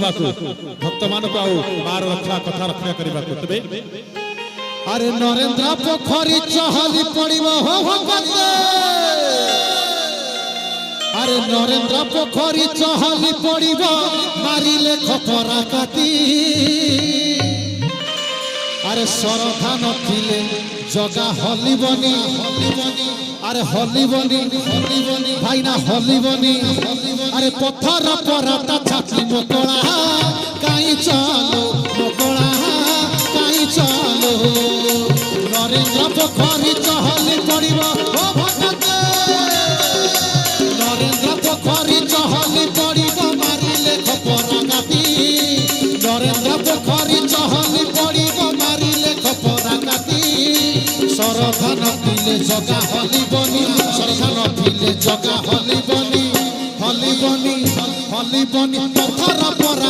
भक्त मान मार रक्षा कथा रक्षा करने तेरे अरे नरेंद्र पोखरी चहली पड़िबो हो भगत अरे नरेंद्र पोखरी चहली पड़िबो मारिले खपरा काटी अरे सरधा नथिले जगा हलिबनी अरे हलिबनी भाईना हलिबनी अरे पत्थर परता छाती मोकड़ा काई चलो मोकड़ा काई चलो नरेंद्र पोखरी चहली पड़िबो हो भगत नरेंद्र पोखरी चहली पड़िबो मारिले खपरा काटी नरेंद्र पोखरी चहली पड़िबो मारिले खपरा काटी सरधा नथिले जगा हलिबनी सरधा नथिले जगा हलिबनी हलिबनी हलिबनी पत्थर पर